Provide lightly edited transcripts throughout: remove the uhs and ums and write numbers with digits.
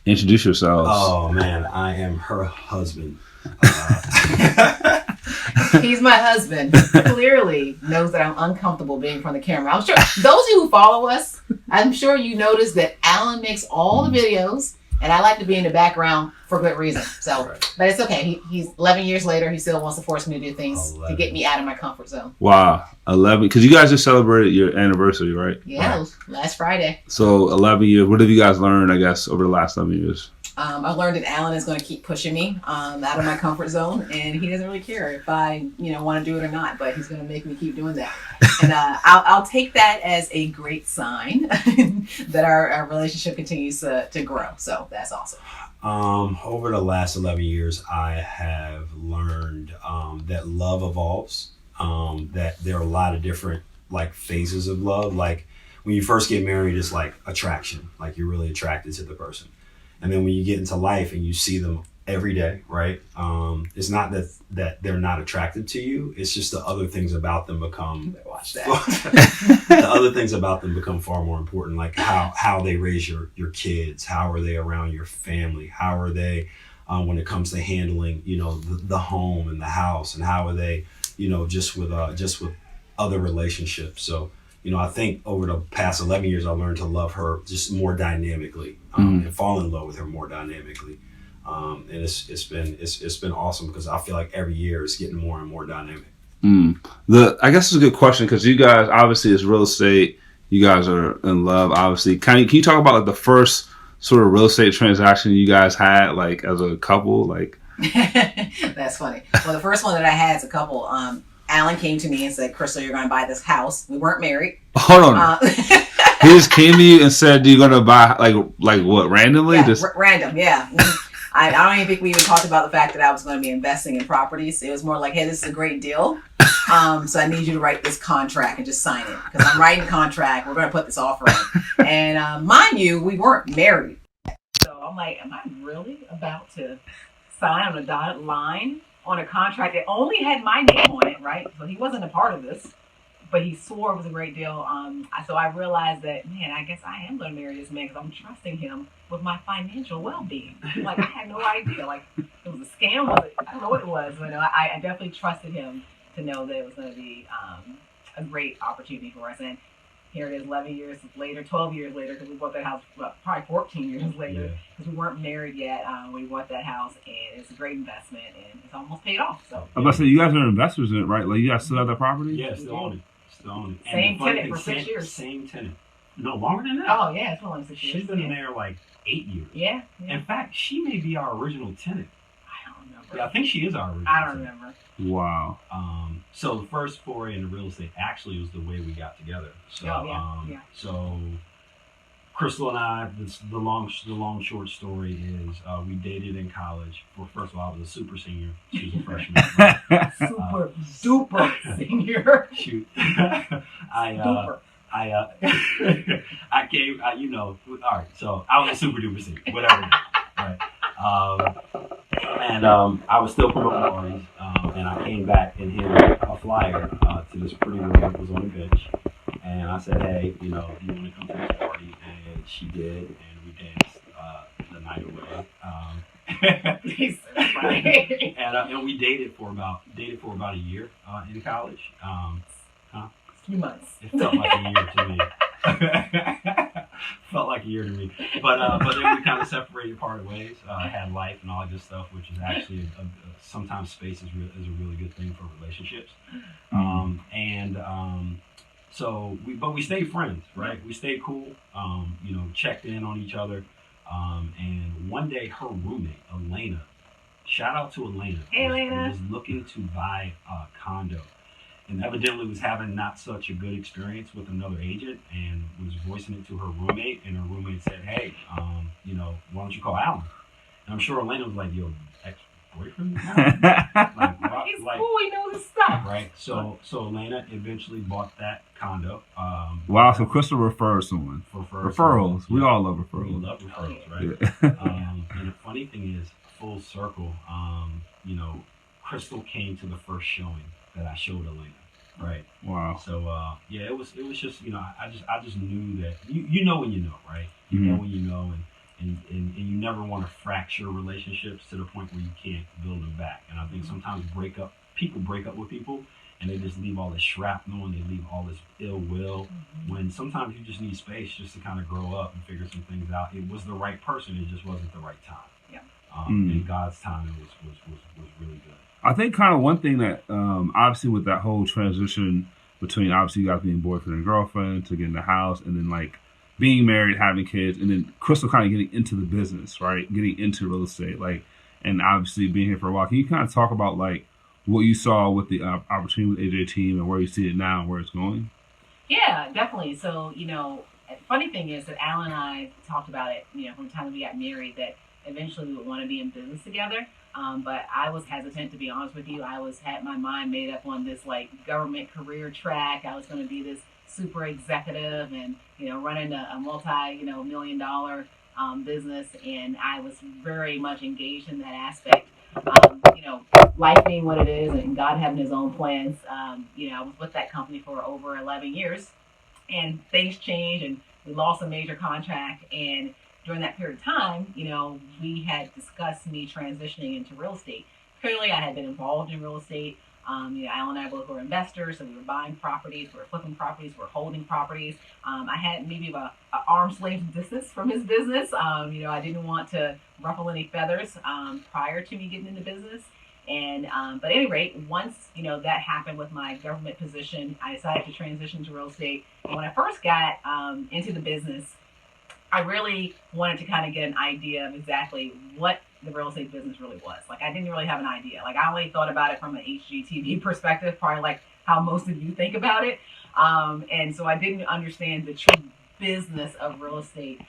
Introduce yourselves. Oh man, I am her husband. He's my husband. Clearly knows that I'm uncomfortable being in front of the camera. I'm sure those of you who follow us, I'm sure you noticed that Alan makes all the videos, and I like to be in the background for good reason. So, but it's okay. He's 11 years later. He still wants to force me to do things to get me out of my comfort zone. Wow, 11. Because you guys just celebrated your anniversary, right? Yeah, last Friday. So 11 years. What have you guys learned, I guess, over the last 11 years? I've learned that Alan is going to keep pushing me out of my comfort zone, and he doesn't really care if I, want to do it or not. But he's going to make me keep doing that, and I'll take that as a great sign that our relationship continues to grow. So that's awesome. Over the last 11 years, I have learned that love evolves. That there are a lot of different phases of love. Like when you first get married, it's like attraction, like you're really attracted to the person. And then when you get into life and you see them every day, right? It's not that they're not attracted to you. It's just the other things about them become. Watch that. The other things about them become far more important, like how they raise your kids, how are they around your family, how are they when it comes to handling the home and the house, and how are they just with other relationships. So. I think over the past 11 years, I learned to love her just more dynamically and fall in love with her more dynamically. And it's been awesome because I feel like every year it's getting more and more dynamic. I guess it's a good question because you guys, obviously, it's real estate. You guys are in love, obviously. Can you talk about the first sort of real estate transaction you guys had, as a couple? That's funny. Well, the first one that I had as a couple, Alan came to me and said, "Crystal, you're going to buy this house." We weren't married. Hold on. He just came to you and said, "You're going to buy like what, randomly?" Yeah, random, yeah. I don't even think we even talked about the fact that I was going to be investing in properties. It was more like, "Hey, this is a great deal. So I need you to write this contract and just sign it because I'm writing the contract. We're going to put this offer in." And mind you, we weren't married. So I'm like, am I really about to sign on a dotted line on a contract that only had my name on it, right? So he wasn't a part of this, but he swore it was a great deal. So I realized that, man, I guess I am going to marry this man because I'm trusting him with my financial well-being. I had no idea. It was a scam. I don't know what it was, but I definitely trusted him to know that it was going to be a great opportunity for us. And here it is 11 years later, 12 years later, because we bought that house, probably 14 years later, because we weren't married yet. We bought that house, and it's a great investment, and it's almost paid off. So I'm about to say, you guys are investors in it, right? You guys still have that property? Yeah, still own it. Same tenant for 6 years. Same tenant. No, longer than that. Oh, yeah, it's only 6 years. She's been there 8 years. Yeah. In fact, she may be our original tenant. I don't remember. Yeah, I think she is our original I don't tenant. remember. Wow. So the first foray into real estate actually was the way we got together. So, So Crystal and I, the long short story is we dated in college. Well, first of all, I was a super senior. She was a freshman. Super duper senior. Shoot. Duper. I came, all right, so I was a super duper senior, whatever it is, right? And I was still promoting parties, and I came back and handed a flyer to this pretty girl that was on the bench. And I said, "Hey, you want to come to this party?" And she did, and we danced the night away. He's so funny. And we dated for about a year in college. 3 months. It felt like a year to me. But then we kind of separated, parted ways, had life and all that good stuff, which is actually sometimes space is a really good thing for relationships. So we stayed friends, right? We stayed cool, checked in on each other. And one day her roommate, Elena, shout out to Elena, was looking to buy a condo. And evidently was having not such a good experience with another agent and was voicing it to her roommate. And her roommate said, "Hey, why don't you call Alan?" And I'm sure Elena was like, "Yo, ex-boyfriend?" He's cool, he knows his stuff. Right. So Elena eventually bought that condo. Wow, so Crystal refers someone. Referrals. Yeah. We all love referrals. We love referrals, right? Yeah. And the funny thing is, full circle, Crystal came to the first showing that I showed Elena. Right. Wow. So it was just I just knew that you know when you know, right? You know when you know, and you never want to fracture relationships to the point where you can't build them back. And I think sometimes people break up with people and they just leave all this shrapnel and they leave all this ill will, when sometimes you just need space just to kind of grow up and figure some things out. It was the right person, it just wasn't the right time. Yeah. And God's timing was really good. I think kind of one thing that obviously with that whole transition between obviously you guys being boyfriend and girlfriend to getting the house and then like being married, having kids, and then Crystal kind of getting into the business, right? Getting into real estate, like, and obviously being here for a while. Can you kind of talk about like what you saw with the opportunity with AJ Team and where you see it now and where it's going? Yeah, definitely. So, funny thing is that Alan and I talked about it, from the time we got married, that eventually we would want to be in business together. But I was hesitant, to be honest with you. I had my mind made up on this like government career track. I was going to be this super executive and, running a multi, $1 million business. And I was very much engaged in that aspect. Life being what it is and God having his own plans, I was with that company for over 11 years and things changed and we lost a major contract. And during that period of time, we had discussed me transitioning into real estate. Clearly, I had been involved in real estate. Alan and I both were investors, so we were buying properties, we were flipping properties, we were holding properties. I had maybe an arm's length distance from his business. I didn't want to ruffle any feathers prior to me getting into business. And but at any rate, once that happened with my government position, I decided to transition to real estate. And when I first got into the business, I really wanted to kind of get an idea of exactly what the real estate business really was. Like, I didn't really have an idea. Like, I only thought about it from an HGTV perspective, probably like how most of you think about it. And so I didn't understand the true business of real estate.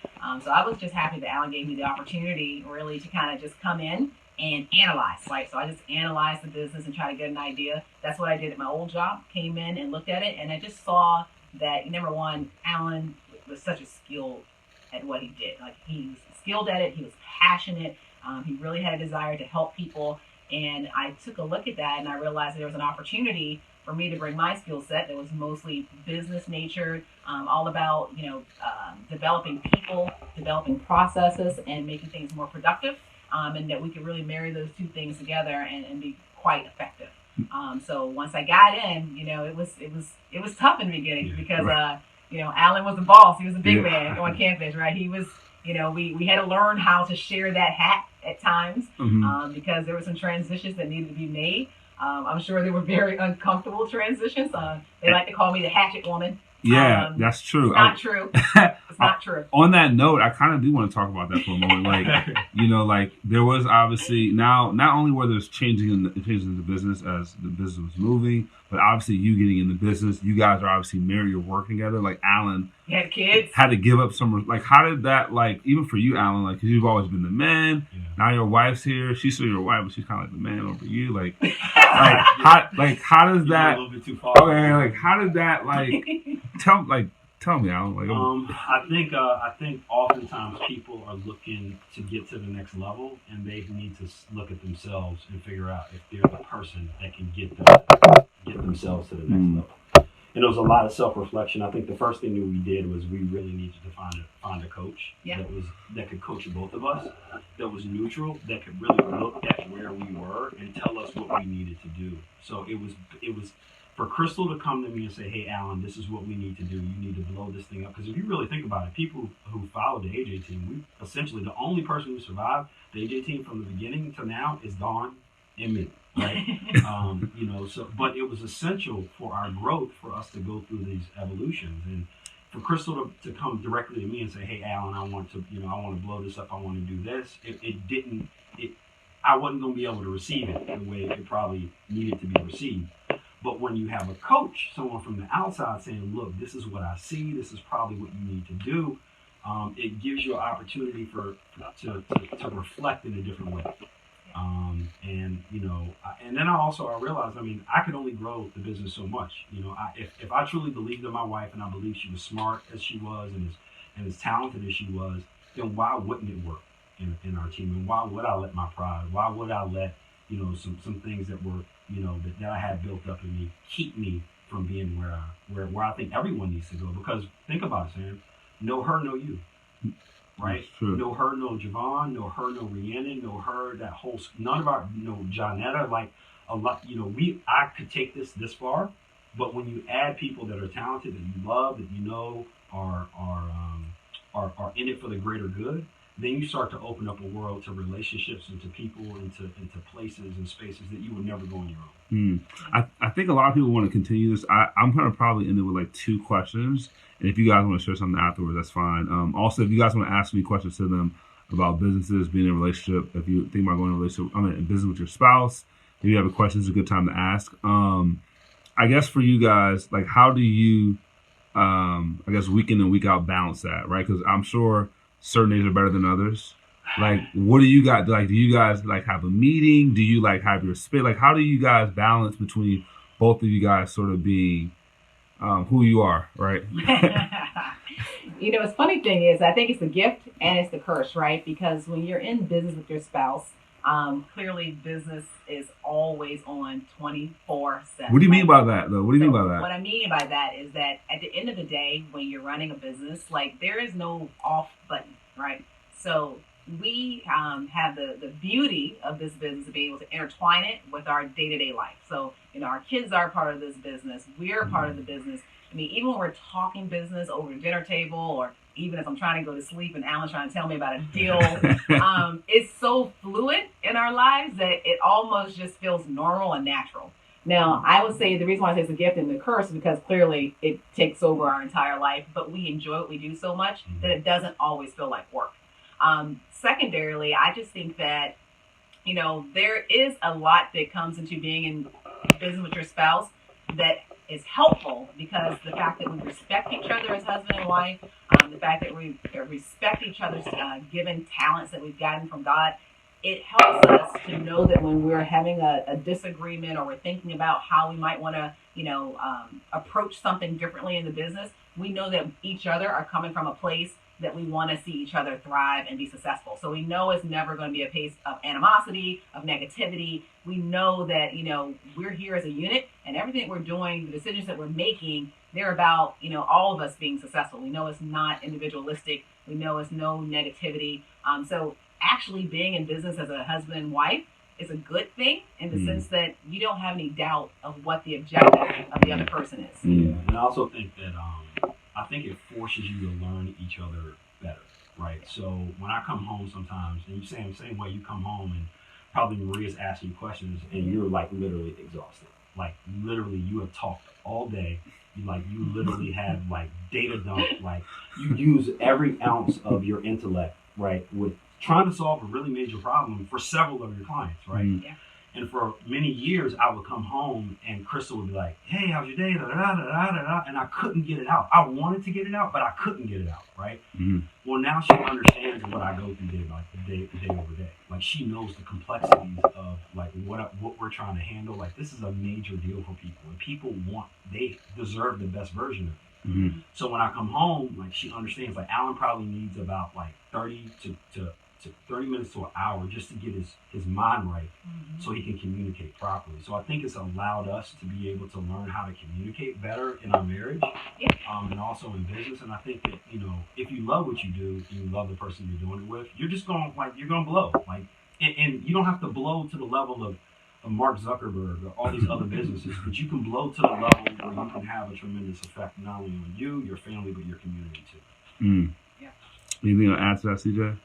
So I was just happy that Alan gave me the opportunity really to kind of just come in and analyze, right? So I just analyzed the business and try to get an idea. That's what I did at my old job. Came in and looked at it, and I just saw that, number one, Alan was such a skilled at what he did. Like, he was skilled at it. He was passionate. He really had a desire to help people. And I took a look at that and I realized that there was an opportunity for me to bring my skill set that was mostly business natured, all about, developing people, developing processes, and making things more productive. And that we could really marry those two things together and be quite effective. So once I got in, it was tough in the beginning because, Alan was the boss. He was a big man on campus, right? He was, we had to learn how to share that hat at times because there were some transitions that needed to be made. I'm sure they were very uncomfortable transitions. They like to call me the hatchet woman. Yeah, that's true. It's not true. It's not true. On that note, I kind of do want to talk about that for a moment. Like, like there was obviously now not only were there changes in the business as the business was moving, but obviously you getting in the business. You guys are obviously married. You're working together. Like Alan, you had kids. Had to give up some. Like, how did that? Like, even for you, Alan, like, because you've always been the man. Yeah. Now your wife's here. She's still your wife, but she's kind of like the man over you. Like, how does that? A little bit too far. Okay, like how did that? Like, tell me, Alan. Like, I think oftentimes people are looking to get to the next level, and they need to look at themselves and figure out if they're the person that can get themselves to the next level. And there was a lot of self-reflection. I think the first thing that we did was we really needed to find a coach that could coach both of us, that was neutral, that could really look at where we were and tell us what we needed to do. So it was for Crystal to come to me and say, "Hey, Alan, this is what we need to do. You need to blow this thing up." Because if you really think about it, people who followed the AJ team, we essentially the only person who survived the AJ team from the beginning to now is Dawn and me. Right? But it was essential for our growth for us to go through these evolutions, and for Crystal to come directly to me and say, "Hey, Alan, I want to blow this up. I want to do this." I wasn't going to be able to receive it the way it probably needed to be received. But when you have a coach, someone from the outside saying, "Look, this is what I see. This is probably what you need to do," it gives you an opportunity to reflect in a different way. And then I realized, I could only grow the business so much. If I truly believed in my wife and I believed she was smart as she was and as talented as she was, then why wouldn't it work in our team? And why would I let my pride? Why would I let some things that were that I had built up in me keep me from being where I think everyone needs to go? Because think about it, Sam. Know her, know you. right? No her, no Javon, no her, no Rhiannon, no her, that whole, none of our, no Jonetta, like a lot, I could take this far, but when you add people that are talented, that you love, that you know are in it for the greater good, then you start to open up a world to relationships and to people and into places and spaces that you would never go on your own. I think a lot of people want to continue this. I'm going to probably end it with like 2 questions. And if you guys want to share something afterwards, that's fine. Also, if you guys want to ask me questions to them about businesses, being in a relationship, if you think about going in a relationship, in business with your spouse, if you have a question, it's a good time to ask. I guess for you guys, like, how do you, I guess, week in and week out balance that, right? Because I'm sure certain days are better than others. Like, what do you guys, like, do you guys, like, have a meeting? Do you, like, have your space? Like, how do you guys balance between both of you guys sort of being who you are, right? The funny thing is, I think it's the gift and it's the curse, right? Because when you're in business with your spouse, clearly business is always on 24/7. What do you mean by that, though? What do you mean by that? What I mean by that is that at the end of the day, when you're running a business, like, there is no off button, right? So we have the beauty of this business to be able to intertwine it with our day-to-day life. So, our kids are part of this business. We're part of the business. I mean, even when we're talking business over the dinner table, or even if I'm trying to go to sleep and Alan's trying to tell me about a deal, it's so fluid in our lives that it almost just feels normal and natural. Now, I would say the reason why I say it's a gift and the curse is because clearly it takes over our entire life, but we enjoy what we do so much that it doesn't always feel like work. Secondarily, I just think that, there is a lot that comes into being in business with your spouse that is helpful, because the fact that we respect each other as husband and wife, the fact that we respect each other's given talents that we've gotten from God, it helps us to know that when we're having a disagreement, or we're thinking about how we might want to, approach something differently in the business, we know that each other are coming from a place that we want to see each other thrive and be successful. So we know it's never going to be a place of animosity, of negativity. We know that, we're here as a unit, and everything that we're doing, the decisions that we're making, they're about, all of us being successful. We know it's not individualistic. We know it's no negativity. So actually being in business as a husband and wife is a good thing, in the sense that you don't have any doubt of what the objective of the other person is. Yeah, and I also think that I think it forces you to learn each other better, right? So when I come home sometimes, and you say the same way, you come home and probably Maria's asking you questions, and you're like literally exhausted. Like, literally, you have talked all day. You literally have like data dump. Like, you use every ounce of your intellect, right, with trying to solve a really major problem for several of your clients, right? Yeah. And for many years, I would come home and Crystal would be like, "Hey, how's your day?" Da, da, da, da, da, da. And I couldn't get it out. I wanted to get it out, but I couldn't get it out, right? Well, now she understands what I go through day over day. Like, she knows the complexities of like what we're trying to handle. Like, this is a major deal for people, and people they deserve the best version of it. So when I come home, like, she understands. Like, Alan probably needs about like 30 minutes to an hour just to get his mind right, so he can communicate properly. So I think it's allowed us to be able to learn how to communicate better in our marriage, and also in business. And I think that, if you love what you do, and you love the person you're doing it with, you're just going you're going to blow. Like, and you don't have to blow to the level of Mark Zuckerberg or all these other businesses, but you can blow to the level where you can have a tremendous effect not only on you, your family, but your community too. Yeah. Anything to add to that, CJ?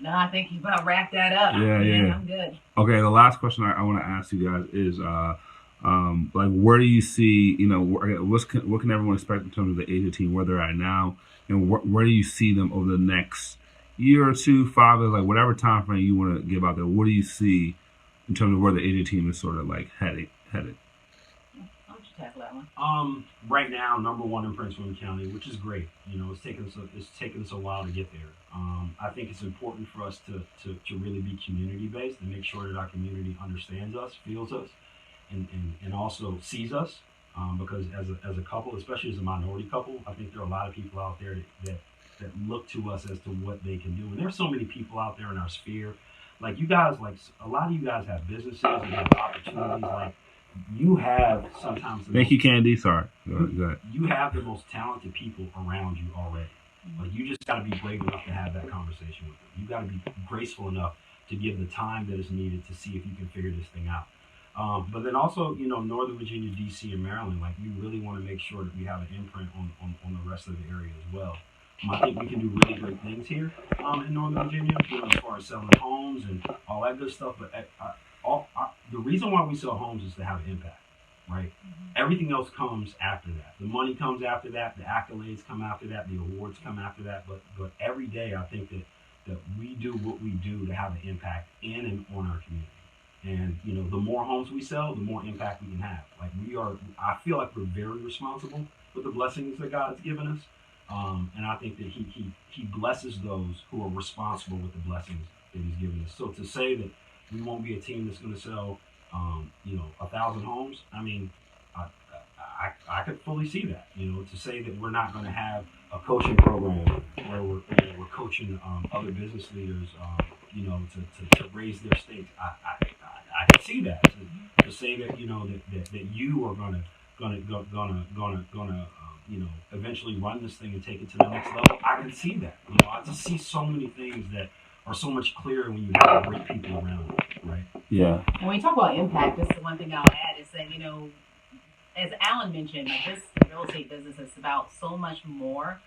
No, I think you about wrap that up. Yeah. I'm good. Okay, the last question I want to ask you guys is, like, where do you see, what can everyone expect in terms of the Asia team, where they're at now, and where do you see them over the next year or two, 5 years, like whatever time frame you want to give out there? What do you see in terms of where the Asia team is sort of like headed? Why don't you tackle that one? Right now, number 1 in Prince William County, which is great. It's taken us a while to get there. I think it's important for us to really be community based and make sure that our community understands us, feels us, and also sees us. Because as a couple, especially as a minority couple, I think there are a lot of people out there that look to us as to what they can do. And there's so many people out there in our sphere. Like, you guys, like a lot of you guys have businesses and have opportunities. Like, you have sometimes. Thank you, Candy. Sorry. Go ahead. You have the most talented people around you already. Like, you just got to be brave enough to have that conversation with them. You got to be graceful enough to give the time that is needed to see if you can figure this thing out. But then also, Northern Virginia, DC, and Maryland, like, we really want to make sure that we have an imprint on the rest of the area as well. I think we can do really great things here in Northern Virginia, as far as selling homes and all that good stuff. But the reason why we sell homes is to have an impact, right? Everything else comes after that. The money comes after that. The accolades come after that. The awards come after that. But every day, I think that we do what we do to have an impact in and on our community. And, the more homes we sell, the more impact we can have. Like, I feel like we're very responsible with the blessings that God's given us. And I think that he blesses those who are responsible with the blessings that he's given us. So to say that we won't be a team that's going to sell, 1,000 homes, I mean, I could fully see that. To say that we're not going to have a coaching program where we're coaching other business leaders, to raise their stakes. I can see that. To say that that you are gonna eventually run this thing and take it to the next level. I can see that. I just see so many things that are so much clearer when you have great people around you, right? Yeah. And when you talk about impact, this is one thing I'll add is that, as Alan mentioned, like, this real estate business is about so much more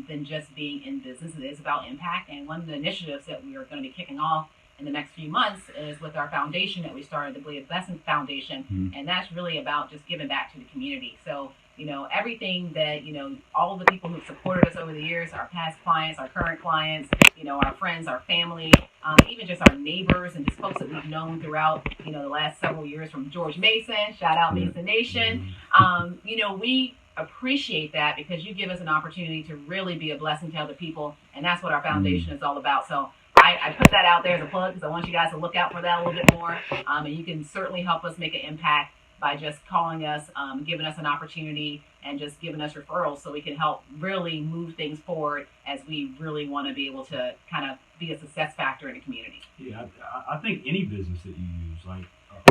than just being in business. It is about impact. And one of the initiatives that we are going to be kicking off in the next few months is with our foundation that we started, the Bleed Blessing Foundation. Mm-hmm. And that's really about just giving back to the community. So, everything that, all of the people who've supported us over the years, our past clients, our current clients, our friends, our family, even just our neighbors and just folks that we've known throughout, the last several years, from George Mason, shout out Mason Nation. We appreciate that because you give us an opportunity to really be a blessing to other people. And that's what our foundation is all about. So I put that out there as a plug because I want you guys to look out for that a little bit more. And you can certainly help us make an impact by just calling us, giving us an opportunity, and just giving us referrals so we can help really move things forward as we really want to be able to kind of be a success factor in the community. Yeah, I think any business that you use, like,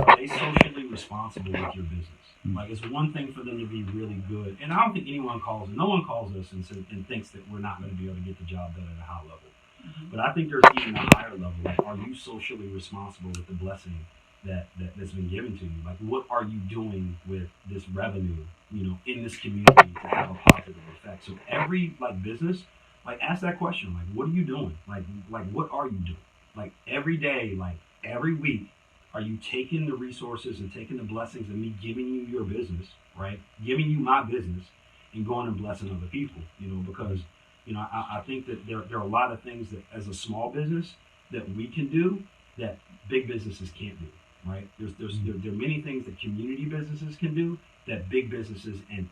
are they socially responsible with your business? Like, it's one thing for them to be really good, and I don't think no one calls us and thinks that we're not going to be able to get the job done at a high level. Mm-hmm. But I think there's even a higher level. Like, are you socially responsible with the blessing that's been given to you? Like, what are you doing with this revenue, in this community to have a positive effect? So every business, ask that question. Like, what are you doing? Like what are you doing? Like, every day, every week, are you taking the resources and taking the blessings and me giving you your business, right? Giving you my business and going and blessing other people, because, I think that there are a lot of things that as a small business that we can do that big businesses can't do. Right? There are many things that community businesses can do that big businesses and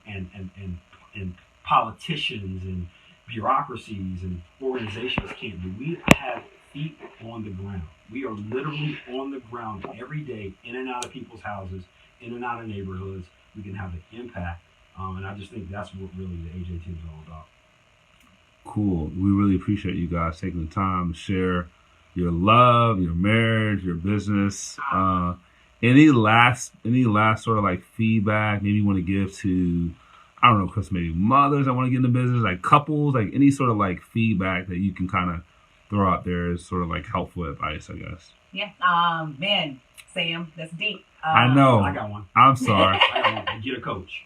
politicians and bureaucracies and organizations can't do. We have feet on the ground. We are literally on the ground every day, in and out of people's houses, in and out of neighborhoods. We can have an impact, and I just think that's what really the AJ team is all about. Cool. We really appreciate you guys taking the time to share your love, your marriage, your business. Any last sort of feedback maybe you want to give to, I don't know, because maybe mothers that want to get into business, couples, any sort of feedback that you can kind of throw out there as sort of helpful advice, I guess. Yeah. Man, Sam, that's deep. I know. I got one. I'm sorry. I got one. Get a coach.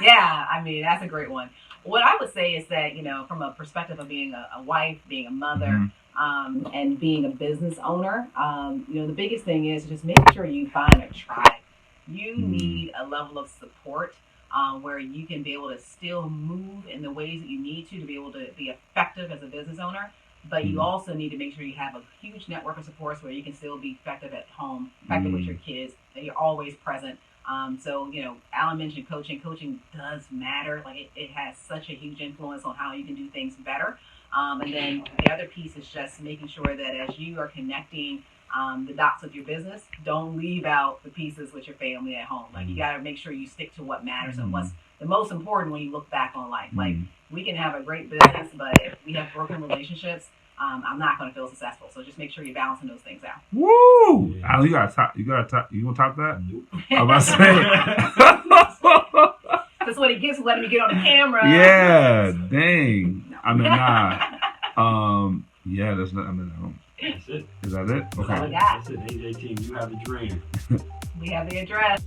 Yeah, I mean, that's a great one. What I would say is that, from a perspective of being a wife, being a mother, and being a business owner, the biggest thing is just make sure you find a tribe. You need a level of support where you can be able to still move in the ways that you need to be able to be effective as a business owner. But you also need to make sure you have a huge network of supports where you can still be effective at home, effective with your kids, that you're always present. So, Alan mentioned coaching. Coaching does matter. It has such a huge influence on how you can do things better. And then the other piece is just making sure that as you are connecting the dots of your business, don't leave out the pieces with your family at home. You got to make sure you stick to what matters and what's the most important when you look back on life. We can have a great business, but if we have broken relationships, I'm not going to feel successful. So just make sure you're balancing those things out. Woo! Yeah. You gonna top that? Nope. I'm about to say. That's what he gets for letting me get on the camera. Yeah, dang. No. I'm at 9. Yeah, that's not. I'm at home. That's it. Is that it? That's all we Okay. got. That's it. AJ team, you have the dream. We have the address.